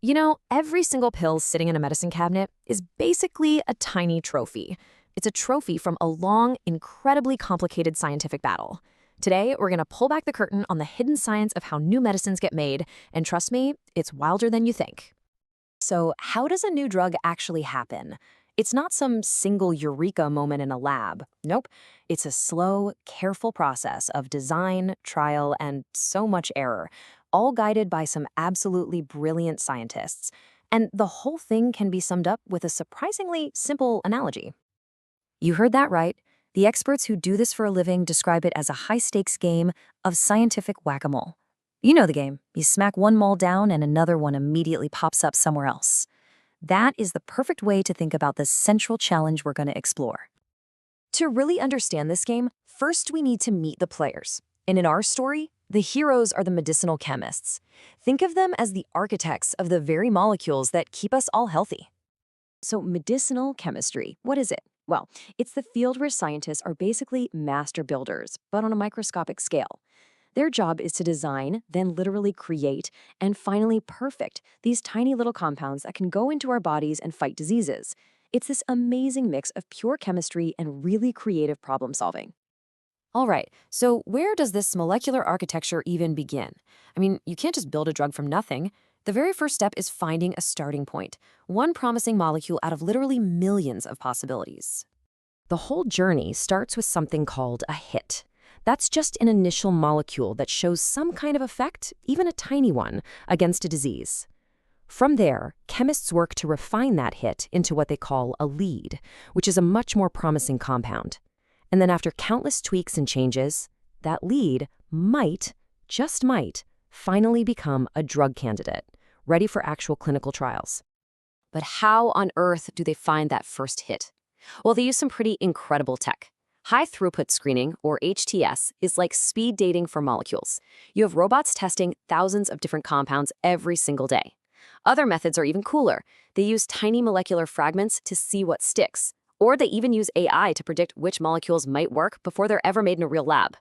You know, every single pill sitting in a medicine cabinet is basically a tiny trophy. It's a trophy from a long, incredibly complicated scientific battle. Today, we're going to pull back the curtain on the hidden science of how new medicines get made, and trust me, it's wilder than you think. So, how does a new drug actually happen? It's not some single eureka moment in a lab. Nope. It's a slow, careful process of design, trial, and so much error, all guided by some absolutely brilliant scientists. And the whole thing can be summed up with a surprisingly simple analogy. You heard that right. The experts who do this for a living describe it as a high-stakes game of scientific whack-a-mole. You know the game. You smack one mole down and another one immediately pops up somewhere else. That is the perfect way to think about the central challenge we're going to explore. To really understand this game, first we need to meet the players. And in our story, the heroes are the medicinal chemists. Think of them as the architects of the very molecules that keep us all healthy. So medicinal chemistry, what is it? Well, it's the field where scientists are basically master builders, but on a microscopic scale. Their job is to design, then literally create, and finally perfect these tiny little compounds that can go into our bodies and fight diseases. It's this amazing mix of pure chemistry and really creative problem solving. All right, so where does this molecular architecture even begin? I mean, you can't just build a drug from nothing. The very first step is finding a starting point, one promising molecule out of literally millions of possibilities. The whole journey starts with something called a hit. That's just an initial molecule that shows some kind of effect, even a tiny one, against a disease. From there, chemists work to refine that hit into what they call a lead, which is a much more promising compound. And then after countless tweaks and changes, that lead might, just might, finally become a drug candidate, ready for actual clinical trials. But how on earth do they find that first hit? Well, they use some pretty incredible tech. High-throughput screening, or HTS, is like speed dating for molecules. You have robots testing thousands of different compounds every single day. Other methods are even cooler. They use tiny molecular fragments to see what sticks, or they even use AI to predict which molecules might work before they're ever made in a real lab.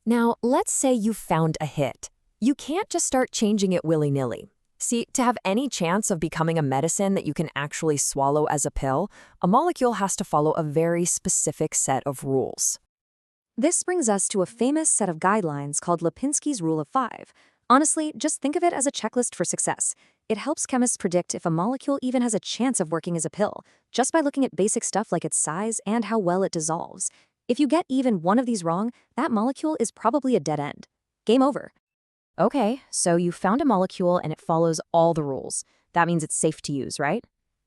Now, let's say you found a hit. You can't just start changing it willy-nilly. See, to have any chance of becoming a medicine that you can actually swallow as a pill, a molecule has to follow a very specific set of rules. This brings us to a famous set of guidelines called Lipinski's Rule of Five. Honestly, just think of it as a checklist for success. It helps chemists predict if a molecule even has a chance of working as a pill, just by looking at basic stuff like its size and how well it dissolves. If you get even one of these wrong, that molecule is probably a dead end. Game over. Okay, so you found a molecule and it follows all the rules. That means it's safe to use, right?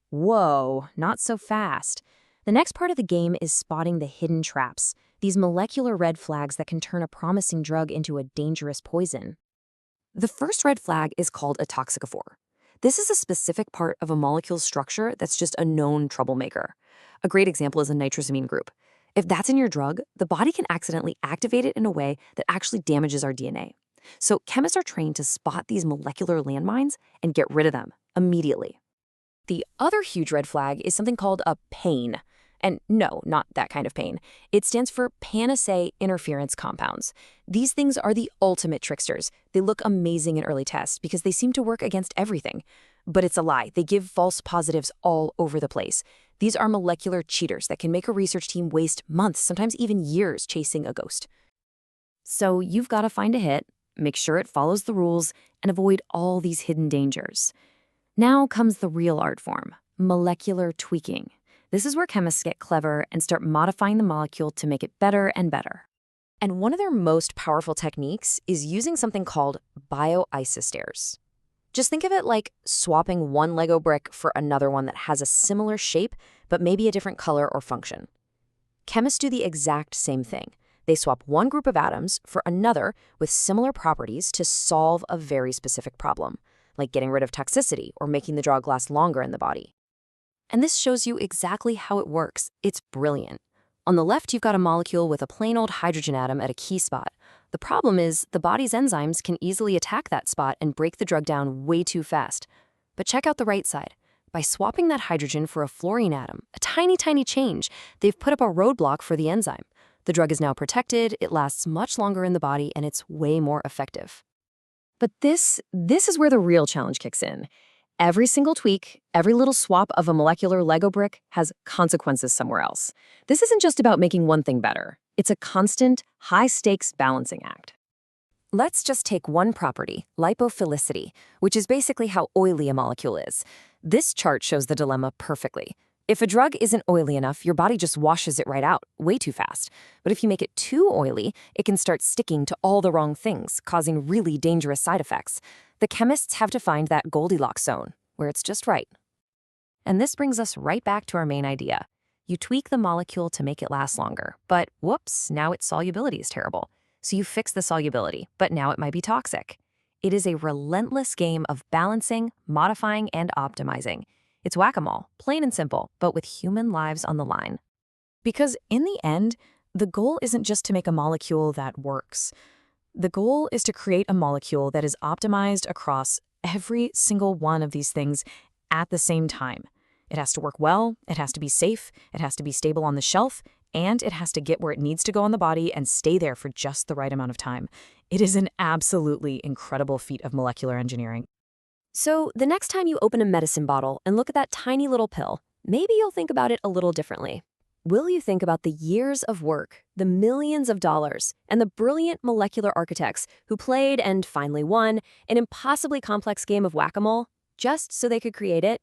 Whoa, not so fast. The next part of the game is spotting the hidden traps, these molecular red flags that can turn a promising drug into a dangerous poison. The first red flag is called a toxicophore. This is a specific part of a molecule's structure that's just a known troublemaker. A great example is a nitrosamine group. If that's in your drug, the body can accidentally activate it in a way that actually damages our DNA. So chemists are trained to spot these molecular landmines and get rid of them immediately. The other huge red flag is something called a PAIN. And no, not that kind of pain. It stands for pan-assay interference compounds. These things are the ultimate tricksters. They look amazing in early tests because they seem to work against everything. But it's a lie. They give false positives all over the place. These are molecular cheaters that can make a research team waste months, sometimes even years, chasing a ghost. So you've got to find a hit, make sure it follows the rules, and avoid all these hidden dangers. Now comes the real art form, molecular tweaking. This is where chemists get clever and start modifying the molecule to make it better and better. And one of their most powerful techniques is using something called bioisomers. Just think of it like swapping one Lego brick for another one that has a similar shape, but maybe a different color or function. Chemists do the exact same thing. They swap one group of atoms for another with similar properties to solve a very specific problem, like getting rid of toxicity or making the drug last longer in the body. And this shows you exactly how it works. It's brilliant. On the left, you've got a molecule with a plain old hydrogen atom at a key spot. The problem is the body's enzymes can easily attack that spot and break the drug down way too fast. But check out the right side. By swapping that hydrogen for a fluorine atom, a tiny, tiny change, they've put up a roadblock for the enzyme. The drug is now protected, it lasts much longer in the body, and it's way more effective. But this is where the real challenge kicks in. Every single tweak, every little swap of a molecular Lego brick has consequences somewhere else. This isn't just about making one thing better. It's a constant, high-stakes balancing act. Let's just take one property, lipophilicity, which is basically how oily a molecule is. This chart shows the dilemma perfectly. If a drug isn't oily enough, your body just washes it right out, way too fast. But if you make it too oily, it can start sticking to all the wrong things, causing really dangerous side effects. The chemists have to find that Goldilocks zone, where it's just right. And this brings us right back to our main idea. You tweak the molecule to make it last longer, but whoops, now its solubility is terrible. So you fix the solubility, but now it might be toxic. It is a relentless game of balancing, modifying, and optimizing. It's whack-a-mole, plain and simple, but with human lives on the line. Because in the end, the goal isn't just to make a molecule that works. The goal is to create a molecule that is optimized across every single one of these things at the same time. It has to work well, it has to be safe, it has to be stable on the shelf, and it has to get where it needs to go on the body and stay there for just the right amount of time. It is an absolutely incredible feat of molecular engineering. So the next time you open a medicine bottle and look at that tiny little pill, maybe you'll think about it a little differently. Will you think about the years of work, the millions of dollars, and the brilliant molecular architects who played and finally won an impossibly complex game of whack-a-mole just so they could create it?